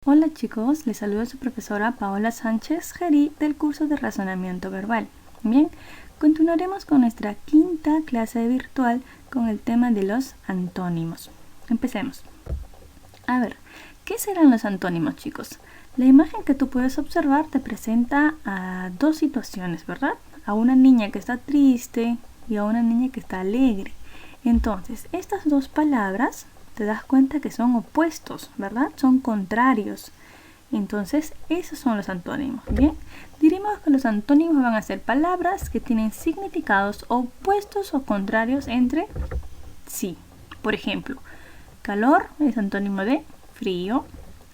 Hola chicos, les saluda su profesora Paola Sánchez Gerí del curso de razonamiento verbal. Bien, continuaremos con nuestra quinta clase virtual con el tema de los antónimos. Empecemos. A ver, ¿qué serán los antónimos, chicos? La imagen que tú puedes observar te presenta a dos situaciones, ¿verdad? A una niña que está triste y a una niña que está alegre. Entonces, estas dos palabras te das cuenta que son opuestos, ¿verdad? Son contrarios. Entonces, esos son los antónimos, ¿bien? Diremos que los antónimos van a ser palabras que tienen significados opuestos o contrarios entre sí. Por ejemplo, calor es antónimo de frío,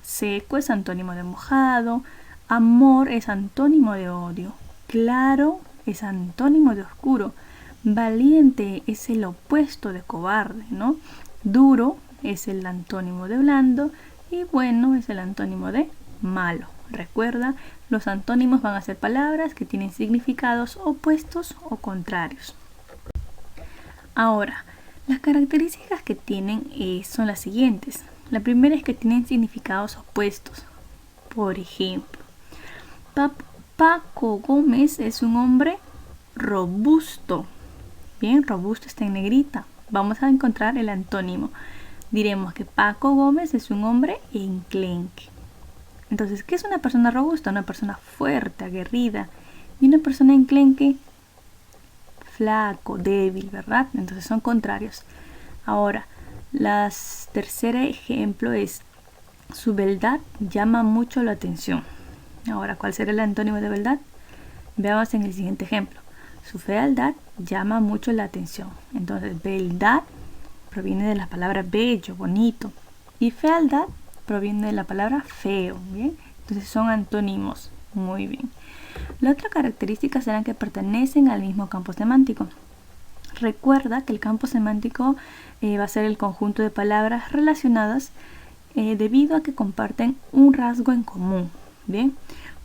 seco es antónimo de mojado, amor es antónimo de odio, claro es antónimo de oscuro, valiente es el opuesto de cobarde, ¿no? Duro es el antónimo de blando y bueno es el antónimo de malo. Recuerda, los antónimos van a ser palabras que tienen significados opuestos o contrarios. Ahora, las características que tienen son las siguientes. La primera es que tienen significados opuestos. Por ejemplo, Paco Gómez es un hombre robusto. Bien, robusto está en negrita. Vamos a encontrar el antónimo. Diremos que Paco Gómez es un hombre enclenque. Entonces, ¿qué es una persona robusta? Una persona fuerte, aguerrida. Y una persona enclenque, flaco, débil, ¿verdad? Entonces son contrarios. Ahora, el tercer ejemplo es: su beldad llama mucho la atención. Ahora, ¿cuál será el antónimo de beldad? Veamos en el siguiente ejemplo. Su fealdad llama mucho la atención. Entonces, beldad proviene de la palabra bello, bonito. Y fealdad proviene de la palabra feo, ¿bien? Entonces son antónimos. Muy bien. La otra característica será que pertenecen al mismo campo semántico. Recuerda que el campo semántico va a ser el conjunto de palabras relacionadas debido a que comparten un rasgo en común. Bien,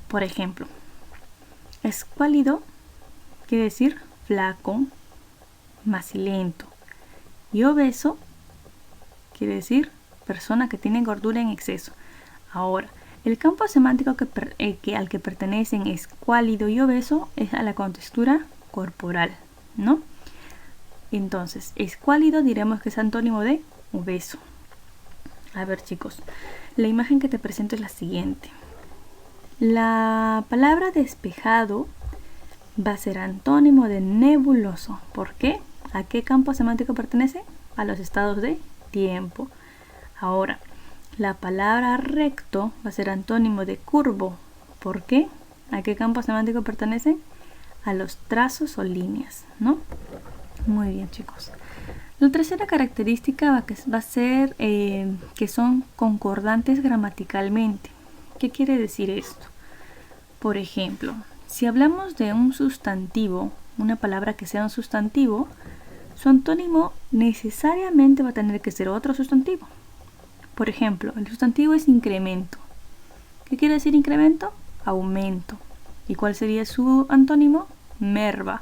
por ejemplo, escuálido quiere decir flaco, macilento, y obeso quiere decir persona que tiene gordura en exceso. Ahora, el campo semántico al que pertenecen escuálido y obeso es a la contextura corporal, ¿no? Entonces, escuálido diremos que es antónimo de obeso. A ver, chicos, la imagen que te presento es la siguiente. La palabra despejado va a ser antónimo de nebuloso. ¿Por qué? ¿A qué campo semántico pertenece? A los estados de tiempo. Ahora, la palabra recto va a ser antónimo de curvo. ¿Por qué? ¿A qué campo semántico pertenece? A los trazos o líneas, ¿no? Muy bien, chicos. La tercera característica va a ser que son concordantes gramaticalmente. ¿Qué quiere decir esto? Por ejemplo, si hablamos de un sustantivo, una palabra que sea un sustantivo, su antónimo necesariamente va a tener que ser otro sustantivo. Por ejemplo, el sustantivo es incremento. ¿Qué quiere decir incremento? Aumento. ¿Y cuál sería su antónimo? Merva.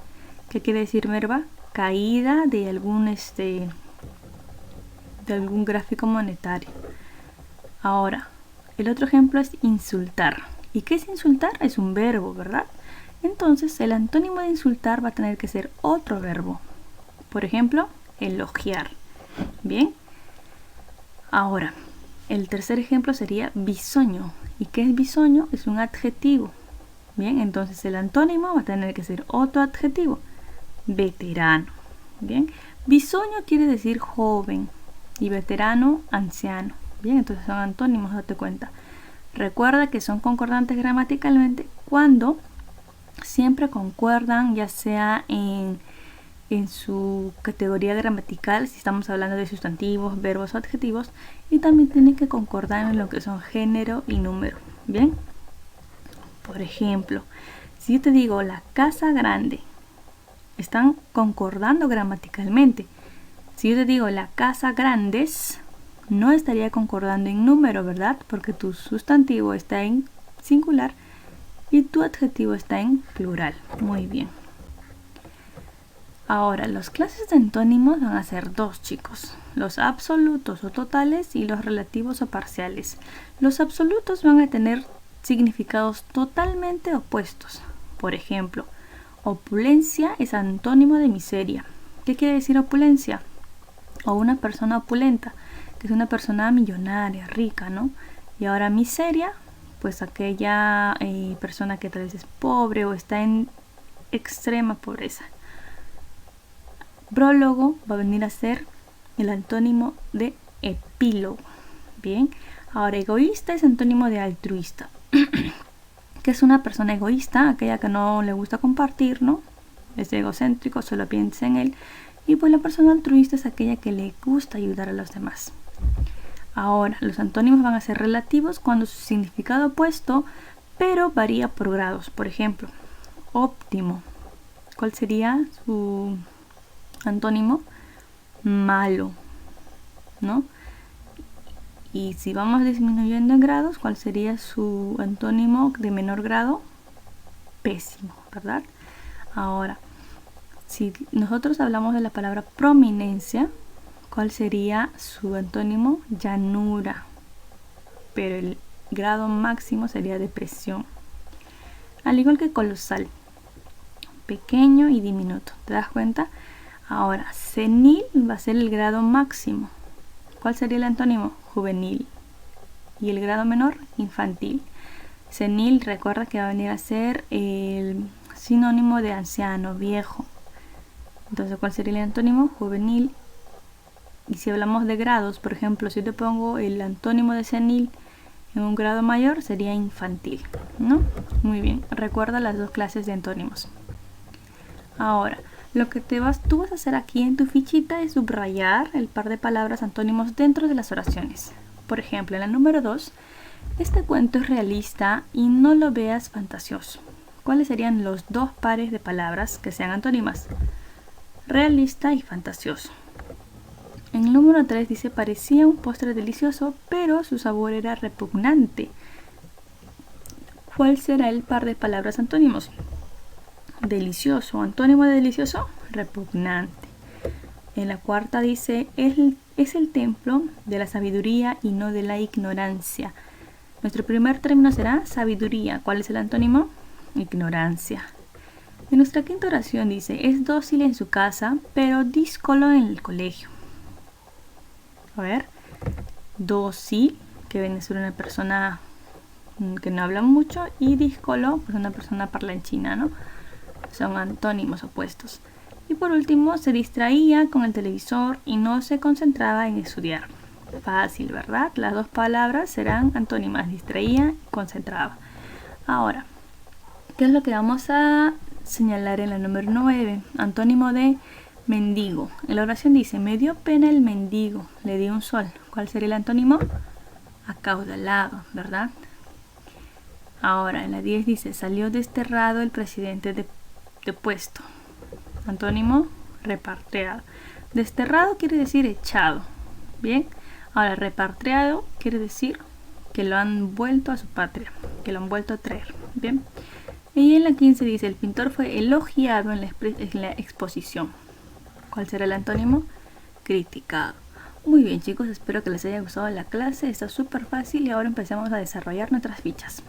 ¿Qué quiere decir merva? Caída de algún gráfico monetario. Ahora, el otro ejemplo es insultar. ¿Y qué es insultar? Es un verbo, ¿verdad? Entonces, el antónimo de insultar va a tener que ser otro verbo. Por ejemplo, elogiar. Bien. Ahora, el tercer ejemplo sería bisoño. ¿Y qué es bisoño? Es un adjetivo. Bien, entonces el antónimo va a tener que ser otro adjetivo. Veterano. Bien, bisoño quiere decir joven y veterano, anciano. Bien, entonces son antónimos, date cuenta. Recuerda que son concordantes gramaticalmente cuando siempre concuerdan, ya sea en su categoría gramatical, si estamos hablando de sustantivos, verbos o adjetivos, y también tienen que concordar en lo que son género y número. Bien, por ejemplo, si yo te digo la casa grande, están concordando gramaticalmente. Si yo te digo la casa grandes, no estaría concordando en número, ¿verdad? Porque tu sustantivo está en singular y tu adjetivo está en plural. Muy bien. Ahora, las clases de antónimos van a ser dos, chicos. Los absolutos o totales y los relativos o parciales. Los absolutos van a tener significados totalmente opuestos. Por ejemplo, opulencia es antónimo de miseria. ¿Qué quiere decir opulencia? O una persona opulenta, que es una persona millonaria, rica, ¿no? Y ahora miseria, pues aquella persona que tal vez es pobre o está en extrema pobreza. Prólogo va a venir a ser el antónimo de epílogo. Bien, ahora egoísta es antónimo de altruista. Que es una persona egoísta, aquella que no le gusta compartir, ¿no? Es egocéntrico, solo piensa en él. Y pues la persona altruista es aquella que le gusta ayudar a los demás. Ahora, los antónimos van a ser relativos cuando su significado opuesto, pero varía por grados. Por ejemplo, óptimo. ¿Cuál sería su antónimo? Malo, ¿no? Y si vamos disminuyendo en grados, ¿cuál sería su antónimo de menor grado? Pésimo, ¿verdad? Ahora, si nosotros hablamos de la palabra prominencia, ¿cuál sería su antónimo? Llanura. Pero el grado máximo sería depresión. Al igual que colosal, pequeño y diminuto. ¿Te das cuenta? Ahora, senil va a ser el grado máximo. ¿Cuál sería el antónimo? Juvenil. Y el grado menor, infantil. Senil, recuerda que va a venir a ser el sinónimo de anciano, viejo. Entonces, ¿cuál sería el antónimo? Juvenil. Y si hablamos de grados, por ejemplo, si te pongo el antónimo de senil en un grado mayor, sería infantil, ¿no? Muy bien, recuerda las dos clases de antónimos. Ahora, lo que tú vas a hacer aquí en tu fichita es subrayar el par de palabras antónimos dentro de las oraciones. Por ejemplo, en la número 2, este cuento es realista y no lo veas fantasioso. ¿Cuáles serían los dos pares de palabras que sean antónimas? Realista y fantasioso. En el número 3 dice, parecía un postre delicioso, pero su sabor era repugnante. ¿Cuál será el par de palabras antónimos? Delicioso. Antónimo de delicioso, repugnante. En la cuarta dice, es el templo de la sabiduría y no de la ignorancia. Nuestro primer término será sabiduría. ¿Cuál es el antónimo? Ignorancia. En nuestra quinta oración dice, es dócil en su casa, pero díscolo en el colegio. A ver, dócil, que viene a ser una persona que no habla mucho, y díscolo, pues una persona parlanchina, ¿no? Son antónimos opuestos. Y por último, se distraía con el televisor y no se concentraba en estudiar. Fácil, ¿verdad? Las dos palabras serán antónimas, distraía y concentraba. Ahora, ¿qué es lo que vamos a señalar en la número 9? Antónimo de mendigo. En la oración dice, me dio pena el mendigo, le di un sol. ¿Cuál sería el antónimo? Acaudalado, ¿verdad? Ahora, en la 10 dice, salió desterrado el presidente de puesto. Antónimo, repatriado. Desterrado quiere decir echado. Bien. Ahora, repatriado quiere decir que lo han vuelto a su patria, que lo han vuelto a traer. Bien. Y en la 15 dice, el pintor fue elogiado en la exposición. ¿Cuál será el antónimo? Criticado. Muy bien, chicos, espero que les haya gustado la clase. Está súper fácil y ahora empecemos a desarrollar nuestras fichas.